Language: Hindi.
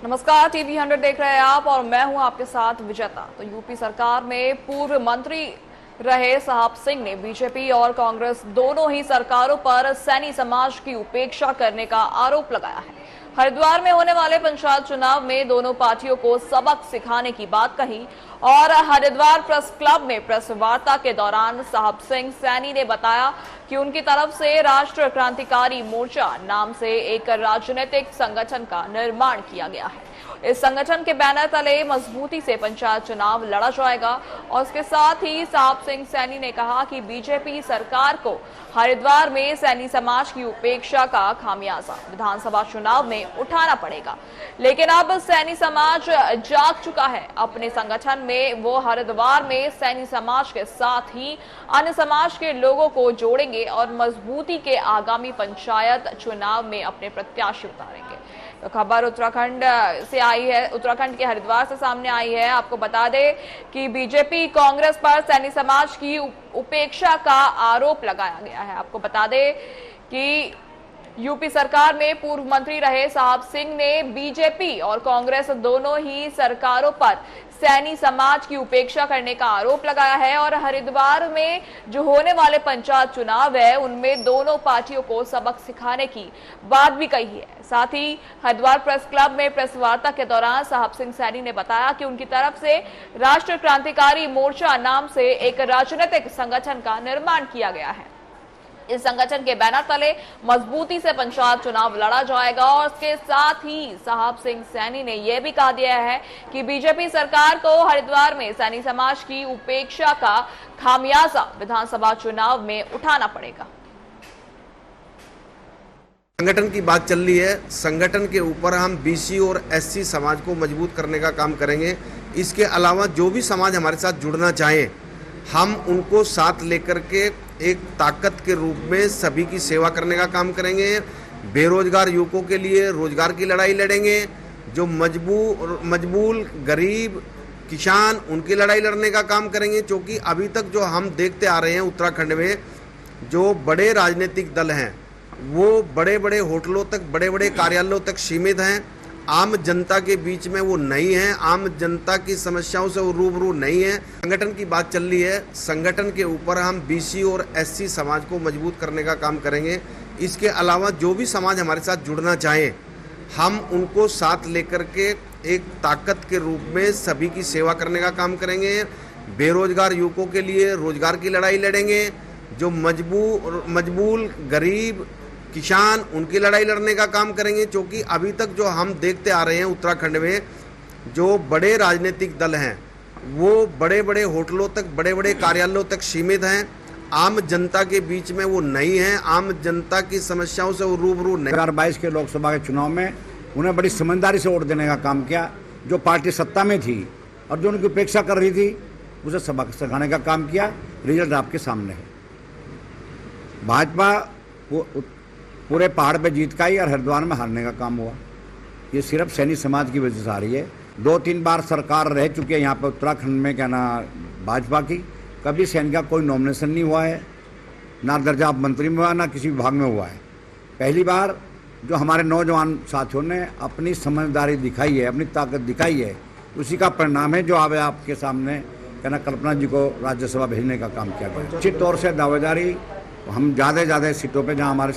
नमस्कार, टीवी 100 देख रहे हैं आप और मैं हूं आपके साथ विजेता। तो यूपी सरकार में पूर्व मंत्री रहे साहब सिंह ने बीजेपी और कांग्रेस दोनों ही सरकारों पर सैनी समाज की उपेक्षा करने का आरोप लगाया है। हरिद्वार में होने वाले पंचायत चुनाव में दोनों पार्टियों को सबक सिखाने की बात कही और हरिद्वार प्रेस क्लब में प्रेस वार्ता के दौरान साहब सिंह सैनी ने बताया कि उनकी तरफ से राष्ट्र क्रांतिकारी मोर्चा नाम से एक राजनीतिक संगठन का निर्माण किया गया है। इस संगठन के बैनर तले मजबूती से पंचायत चुनाव लड़ा जाएगा और इसके साथ ही साहब सिंह सैनी ने कहा कि बीजेपी सरकार को हरिद्वार में सैनी समाज की उपेक्षा का खामियाजा विधानसभा चुनाव में उठाना पड़ेगा। लेकिन अब सैनी समाज जाग चुका है। अपने संगठन में वो हरिद्वार में सैनी समाज के साथ ही अन्य समाज के लोगों को जोड़ेंगे और मजबूती के आगामी पंचायत चुनाव में अपने प्रत्याशी उतारेंगे। तो खबर उत्तराखंड से आई है, उत्तराखंड के हरिद्वार से सामने आई है। आपको बता दें कि बीजेपी कांग्रेस पर सैनी समाज की उपेक्षा का आरोप लगाया गया है। आपको बता दें कि यूपी सरकार में पूर्व मंत्री रहे साहब सिंह ने बीजेपी और कांग्रेस दोनों ही सरकारों पर सैनी समाज की उपेक्षा करने का आरोप लगाया है और हरिद्वार में जो होने वाले पंचायत चुनाव है उनमें दोनों पार्टियों को सबक सिखाने की बात भी कही है। साथ ही हरिद्वार प्रेस क्लब में प्रेस वार्ता के दौरान साहब सिंह सैनी ने बताया कि उनकी तरफ से राष्ट्र क्रांतिकारी मोर्चा नाम से एक राजनीतिक संगठन का निर्माण किया गया है। इस संगठन के बैनर तले मजबूती से पंचायत चुनाव लड़ा जाएगा और इसके साथ ही साहब सिंह सैनी ने यह भी कहा दिया है कि बीजेपी सरकार को हरिद्वार में सैनी समाज की उपेक्षा का खामियाजा विधानसभा चुनाव में उठाना पड़ेगा। संगठन की बात चल रही है। संगठन के ऊपर हम बीसी और एससी समाज को मजबूत करने का काम करेंगे। इसके अलावा जो भी समाज हमारे साथ जुड़ना चाहे हम उनको साथ लेकर के एक ताकत के रूप में सभी की सेवा करने का काम करेंगे। बेरोजगार युवकों के लिए रोजगार की लड़ाई लड़ेंगे। जो मजबूर गरीब किसान उनकी लड़ाई लड़ने का काम करेंगे। क्योंकि अभी तक जो हम देखते आ रहे हैं उत्तराखंड में जो बड़े राजनीतिक दल हैं वो बड़े बड़े होटलों तक बड़े बड़े कार्यालयों तक सीमित हैं। आम जनता के बीच में वो नहीं है। आम जनता की समस्याओं से वो रूबरू नहीं है। संगठन की बात चल रही है। संगठन के ऊपर हम बीसी और एससी समाज को मजबूत करने का काम करेंगे। इसके अलावा जो भी समाज हमारे साथ जुड़ना चाहे हम उनको साथ लेकर के एक ताकत के रूप में सभी की सेवा करने का काम करेंगे। बेरोजगार युवकों के लिए रोजगार की लड़ाई लड़ेंगे। जो मजबूर गरीब किसान उनकी लड़ाई लड़ने का काम करेंगे। क्योंकि अभी तक जो हम देखते आ रहे हैं उत्तराखंड में जो बड़े राजनीतिक दल हैं वो बड़े बड़े होटलों तक बड़े बड़े कार्यालयों तक सीमित हैं। आम जनता के बीच में वो नहीं है। आम जनता की समस्याओं से वो रूबरू नहीं। 2022 के लोकसभा के चुनाव में उन्हें बड़ी समझदारी से वोट देने का काम किया। जो पार्टी सत्ता में थी और जो उनकी उपेक्षा कर रही थी उसे सबक सिखाने का काम किया। रिजल्ट आपके सामने है। भाजपा पूरे पहाड़ पे जीत का ही और हरिद्वार में हारने का काम हुआ। ये सिर्फ सैनी समाज की वजह से आ रही है। 2-3 बार सरकार रह चुकी है यहाँ पर उत्तराखंड में, क्या ना भाजपा की। कभी सैनी का कोई नॉमिनेशन नहीं हुआ है, ना दर्जा मंत्री में हुआ, ना किसी विभाग में हुआ है। पहली बार जो हमारे नौजवान साथियों ने अपनी समझदारी दिखाई है, अपनी ताकत दिखाई है, उसी का परिणाम है जो अब आपके सामने क्या ना कल्पना जी को राज्यसभा भेजने का काम किया गया। निश्चित तौर से दावेदारी हम ज़्यादा सीटों पर जहाँ हमारे